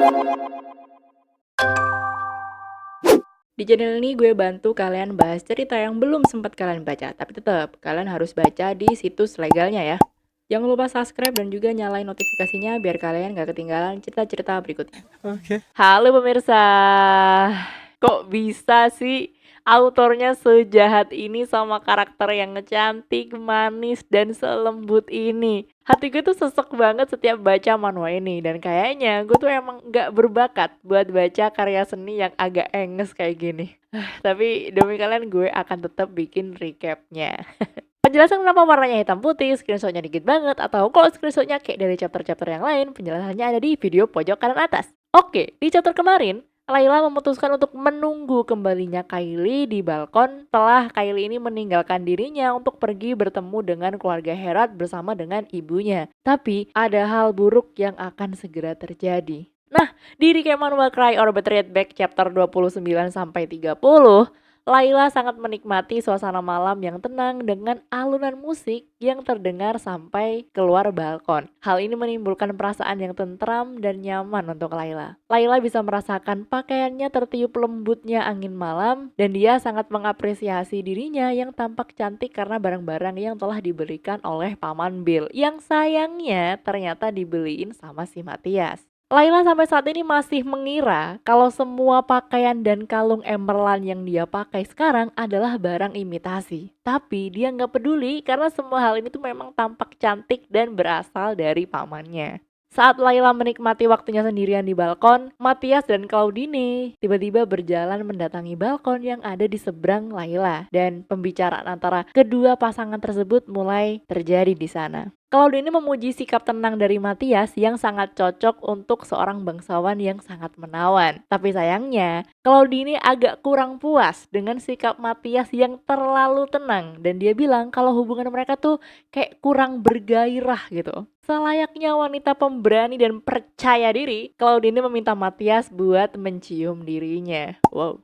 Di channel ini gue bantu kalian bahas cerita yang belum sempat kalian baca, tapi tetap kalian harus baca di situs legalnya ya. Jangan lupa subscribe dan juga nyalain notifikasinya biar kalian gak ketinggalan cerita-cerita berikutnya. Oke. Halo pemirsa, kok bisa sih autornya sejahat ini sama karakter yang cantik, manis, dan selembut ini? Hati gue tuh sesek banget setiap baca manhwa ini, dan kayaknya gue tuh emang gak berbakat buat baca karya seni yang agak enges kayak gini. Tapi demi kalian gue akan tetap bikin recapnya. Penjelasan kenapa warnanya hitam putih, screenshotnya dikit banget, atau kok screenshotnya kayak dari chapter-chapter yang lain, penjelasannya ada di video pojok kanan atas. Oke, di chapter kemarin, Layla memutuskan untuk menunggu kembalinya Kylie di balkon setelah Kylie ini meninggalkan dirinya untuk pergi bertemu dengan keluarga Herat bersama dengan ibunya. Tapi ada hal buruk yang akan segera terjadi. Nah, di Recap Manhwa Cry or Betrayed Back chapter 29-30, Layla sangat menikmati suasana malam yang tenang dengan alunan musik yang terdengar sampai keluar balkon. Hal ini menimbulkan perasaan yang tentram dan nyaman untuk Layla. Layla bisa merasakan pakaiannya tertiup lembutnya angin malam dan dia sangat mengapresiasi dirinya yang tampak cantik karena barang-barang yang telah diberikan oleh Paman Bill yang sayangnya ternyata dibeliin sama si Matias. Layla sampai saat ini masih mengira kalau semua pakaian dan kalung emerald yang dia pakai sekarang adalah barang imitasi. Tapi dia nggak peduli karena semua hal ini tuh memang tampak cantik dan berasal dari pamannya. Saat Layla menikmati waktunya sendirian di balkon, Matias dan Claudine tiba-tiba berjalan mendatangi balkon yang ada di seberang Layla. Dan pembicaraan antara kedua pasangan tersebut mulai terjadi di sana. Claudine memuji sikap tenang dari Matias yang sangat cocok untuk seorang bangsawan yang sangat menawan. Tapi sayangnya, Claudine agak kurang puas dengan sikap Matias yang terlalu tenang. Dan dia bilang kalau hubungan mereka tuh kayak kurang bergairah gitu. Selayaknya wanita pemberani dan percaya diri, Claudine meminta Matias buat mencium dirinya. Wow.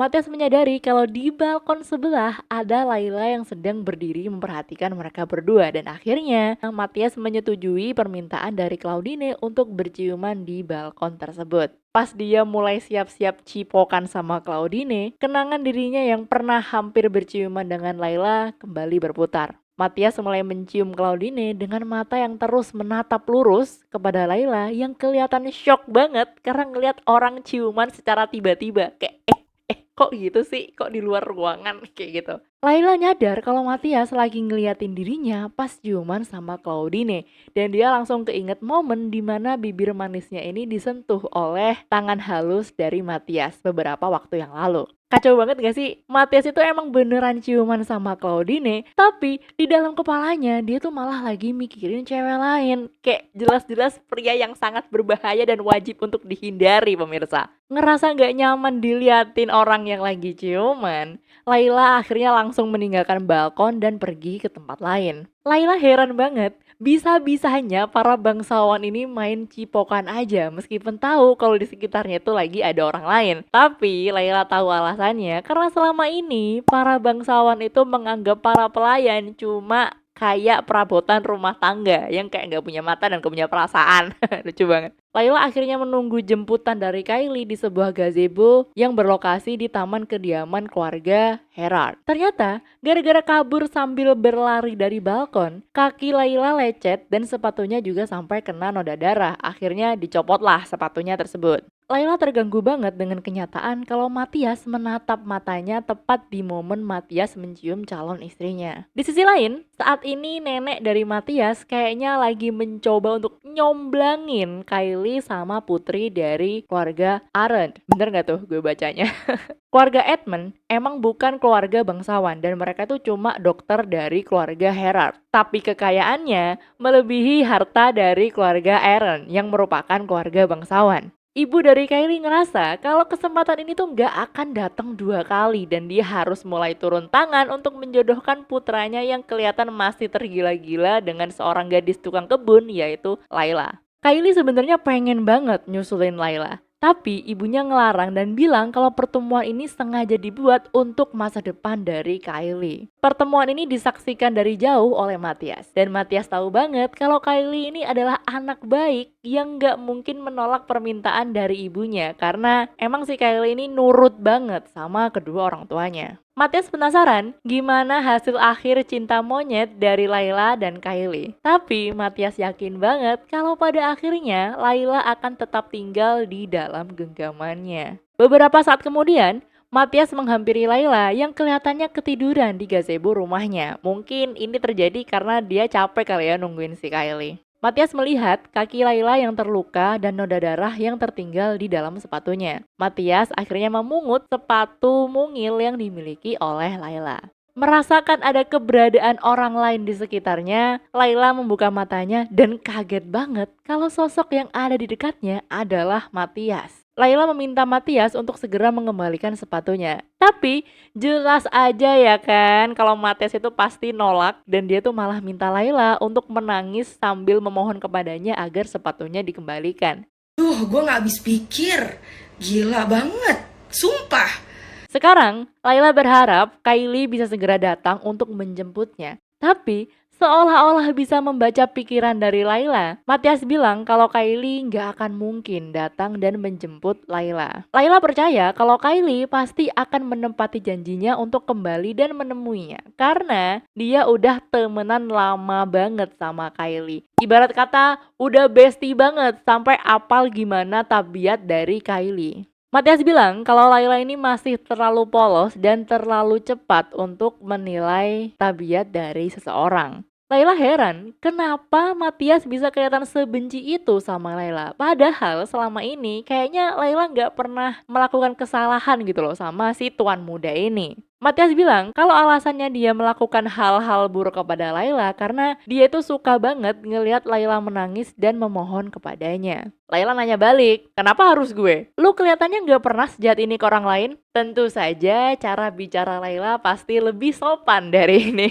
Matias menyadari kalau di balkon sebelah ada Layla yang sedang berdiri memperhatikan mereka berdua dan akhirnya Matias menyetujui permintaan dari Claudine untuk berciuman di balkon tersebut. Pas dia mulai siap-siap cipokan sama Claudine, kenangan dirinya yang pernah hampir berciuman dengan Layla kembali berputar. Matias mulai mencium Claudine dengan mata yang terus menatap lurus kepada Layla yang kelihatan shock banget karena ngelihat orang ciuman secara tiba-tiba. Kayak kok gitu sih, kok di luar ruangan kayak gitu. Layla nyadar kalau Matias lagi ngeliatin dirinya pas ciuman sama Claudine dan dia langsung keinget momen dimana bibir manisnya ini disentuh oleh tangan halus dari Matias beberapa waktu yang lalu. Kacau banget gak sih? Matias itu emang beneran ciuman sama Claudine, tapi di dalam kepalanya dia tuh malah lagi mikirin cewek lain. Kayak jelas-jelas pria yang sangat berbahaya dan wajib untuk dihindari pemirsa. Ngerasa gak nyaman diliatin orang yang lagi ciuman, Layla akhirnya langsung meninggalkan balkon dan pergi ke tempat lain. Layla heran banget, bisa-bisanya para bangsawan ini main cipokan aja meskipun tahu kalau di sekitarnya itu lagi ada orang lain. Tapi Layla tahu alasannya karena selama ini para bangsawan itu menganggap para pelayan cuma kayak perabotan rumah tangga yang kayak nggak punya mata dan gak punya perasaan. Lucu banget. Layla akhirnya menunggu jemputan dari Kylie di sebuah gazebo yang berlokasi di taman kediaman keluarga Herard. Ternyata, gara-gara kabur sambil berlari dari balkon, kaki Layla lecet dan sepatunya juga sampai kena noda darah. Akhirnya dicopotlah sepatunya tersebut. Layla terganggu banget dengan kenyataan kalau Matias menatap matanya tepat di momen Matias mencium calon istrinya. Di sisi lain, saat ini nenek dari Matias kayaknya lagi mencoba untuk nyomblangin Kylie sama putri dari keluarga Arend. Bener gak tuh gue bacanya? Keluarga Edmund emang bukan keluarga bangsawan dan mereka tuh cuma dokter dari keluarga Herard. Tapi kekayaannya melebihi harta dari keluarga Aaron yang merupakan keluarga bangsawan. Ibu dari Kylie ngerasa kalau kesempatan ini tuh gak akan datang dua kali dan dia harus mulai turun tangan untuk menjodohkan putranya yang kelihatan masih tergila-gila dengan seorang gadis tukang kebun yaitu Layla. Kylie sebenarnya pengen banget nyusulin Layla, Tapi ibunya ngelarang dan bilang kalau pertemuan ini sengaja dibuat untuk masa depan dari Kylie. Pertemuan ini disaksikan dari jauh oleh Matthias. Dan Matthias tahu banget kalau Kylie ini adalah anak baik yang gak mungkin menolak permintaan dari ibunya. Karena emang si Kylie ini nurut banget sama kedua orang tuanya. Matthias penasaran gimana hasil akhir cinta monyet dari Layla dan Kylie. Tapi Matthias yakin banget kalau pada akhirnya Layla akan tetap tinggal di dalam genggamannya. Beberapa saat kemudian, Matthias menghampiri Layla yang kelihatannya ketiduran di gazebo rumahnya. Mungkin ini terjadi karena dia capek kali ya nungguin si Kylie. Matthias melihat kaki Layla yang terluka dan noda darah yang tertinggal di dalam sepatunya. Matthias akhirnya memungut sepatu mungil yang dimiliki oleh Layla. Merasakan ada keberadaan orang lain di sekitarnya, Layla membuka matanya dan kaget banget kalau sosok yang ada di dekatnya adalah Matthias. Layla meminta Matthias untuk segera mengembalikan sepatunya. Tapi jelas aja ya kan kalau Matthias itu pasti nolak dan dia tuh malah minta Layla untuk menangis sambil memohon kepadanya agar sepatunya dikembalikan. Gue gak habis pikir. Gila banget. Sumpah. Sekarang, Layla berharap Kylie bisa segera datang untuk menjemputnya. Tapi, seolah-olah bisa membaca pikiran dari Layla, Matthias bilang kalau Kylie nggak akan mungkin datang dan menjemput Layla. Layla percaya kalau Kylie pasti akan menepati janjinya untuk kembali dan menemuinya. Karena dia udah temenan lama banget sama Kylie. Ibarat kata, udah bestie banget sampai apal gimana tabiat dari Kylie. Matthias bilang kalau Layla ini masih terlalu polos dan terlalu cepat untuk menilai tabiat dari seseorang. Layla heran kenapa Matthias bisa kelihatan sebenci itu sama Layla. Padahal selama ini kayaknya Layla nggak pernah melakukan kesalahan gitu loh sama si tuan muda ini. Matthias bilang kalau alasannya dia melakukan hal-hal buruk kepada Layla karena dia itu suka banget ngelihat Layla menangis dan memohon kepadanya. Layla nanya balik, kenapa harus gue? Lu kelihatannya nggak pernah sejahat ini ke orang lain? Tentu saja cara bicara Layla pasti lebih sopan dari ini.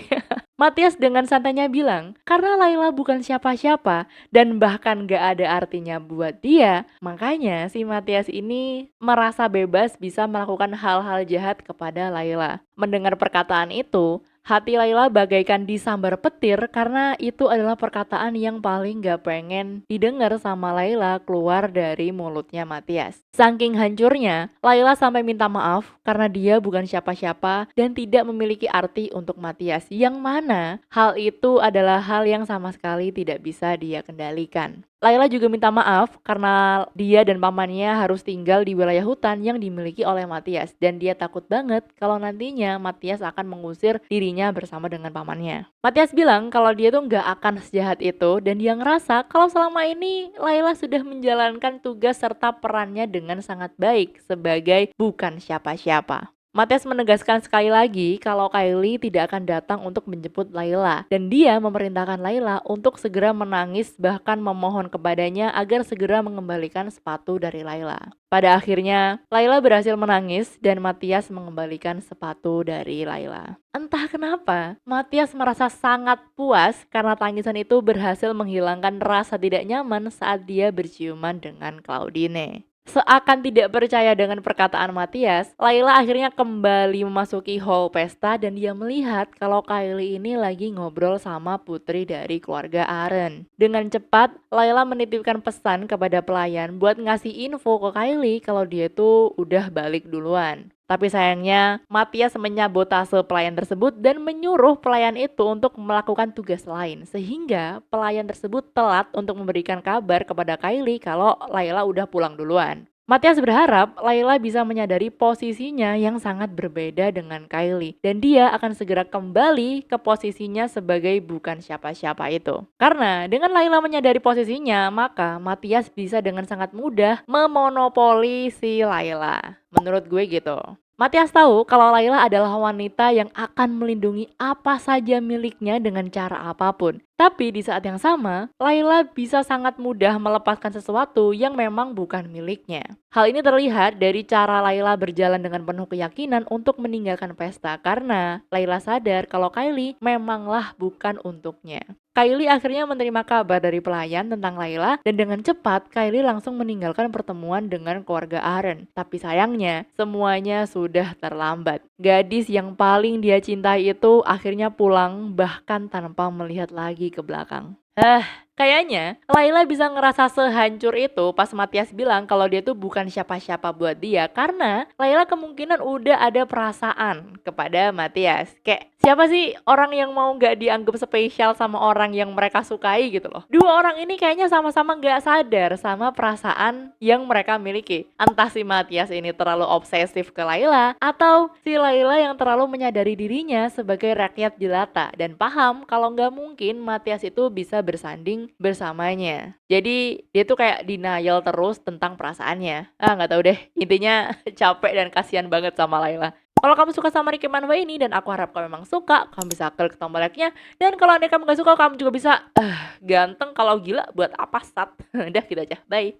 Matthias dengan santainya bilang, karena Layla bukan siapa-siapa dan bahkan gak ada artinya buat dia, makanya si Matthias ini merasa bebas bisa melakukan hal-hal jahat kepada Layla. Mendengar perkataan itu, hati Layla bagaikan disambar petir karena itu adalah perkataan yang paling gak pengen didengar sama Layla keluar dari mulutnya Matthias. Saking hancurnya, Layla sampai minta maaf karena dia bukan siapa-siapa dan tidak memiliki arti untuk Matthias. Yang mana hal itu adalah hal yang sama sekali tidak bisa dia kendalikan. Layla juga minta maaf karena dia dan pamannya harus tinggal di wilayah hutan yang dimiliki oleh Matthias dan dia takut banget kalau nantinya Matthias akan mengusir dirinya bersama dengan pamannya. Matthias bilang kalau dia tuh nggak akan sejahat itu dan dia ngerasa kalau selama ini Layla sudah menjalankan tugas serta perannya dengan sangat baik sebagai bukan siapa-siapa. Matthias menegaskan sekali lagi kalau Kylie tidak akan datang untuk menjemput Layla dan dia memerintahkan Layla untuk segera menangis bahkan memohon kepadanya agar segera mengembalikan sepatu dari Layla. Pada akhirnya, Layla berhasil menangis dan Matthias mengembalikan sepatu dari Layla. Entah kenapa, Matthias merasa sangat puas karena tangisan itu berhasil menghilangkan rasa tidak nyaman saat dia berciuman dengan Claudine. Seakan tidak percaya dengan perkataan Matthias, Layla akhirnya kembali memasuki hall pesta dan dia melihat kalau Kylie ini lagi ngobrol sama putri dari keluarga Aaron. Dengan cepat, Layla menitipkan pesan kepada pelayan buat ngasih info ke Kylie kalau dia tuh udah balik duluan. Tapi sayangnya, Matthias menyabotase pelayan tersebut dan menyuruh pelayan itu untuk melakukan tugas lain. Sehingga pelayan tersebut telat untuk memberikan kabar kepada Kylie kalau Layla udah pulang duluan. Matthias berharap Layla bisa menyadari posisinya yang sangat berbeda dengan Kylie. Dan dia akan segera kembali ke posisinya sebagai bukan siapa-siapa itu. Karena dengan Layla menyadari posisinya, maka Matthias bisa dengan sangat mudah memonopoli si Layla. Menurut gue gitu. Matthias tahu kalau Layla adalah wanita yang akan melindungi apa saja miliknya dengan cara apapun. Tapi di saat yang sama, Layla bisa sangat mudah melepaskan sesuatu yang memang bukan miliknya. Hal ini terlihat dari cara Layla berjalan dengan penuh keyakinan untuk meninggalkan pesta karena Layla sadar kalau Kylie memanglah bukan untuknya. Kylie akhirnya menerima kabar dari pelayan tentang Layla dan dengan cepat Kylie langsung meninggalkan pertemuan dengan keluarga Aaron. Tapi sayangnya semuanya sudah terlambat. Gadis yang paling dia cintai itu akhirnya pulang bahkan tanpa melihat lagi ke belakang. Kayaknya Layla bisa ngerasa sehancur itu pas Matias bilang kalau dia tuh bukan siapa-siapa buat dia karena Layla kemungkinan udah ada perasaan kepada Matias. Kayak siapa sih orang yang mau gak dianggap spesial sama orang yang mereka sukai gitu loh. Dua orang ini kayaknya sama-sama gak sadar sama perasaan yang mereka miliki. Entah si Matias ini terlalu obsesif ke Layla atau si Layla yang terlalu menyadari dirinya sebagai rakyat jelata dan paham kalau nggak mungkin Matias itu bisa bersanding bersamanya. Jadi dia tuh kayak denial terus tentang perasaannya. Nggak tahu deh. Intinya capek dan kasihan banget sama Layla. Kalau kamu suka sama Ricky Manwa ini dan aku harap kamu memang suka, kamu bisa klik tombol like-nya. Dan kalau anda kamu gak suka, kamu juga bisa ganteng kalau gila buat apa sat. Udah gitu aja. Bye.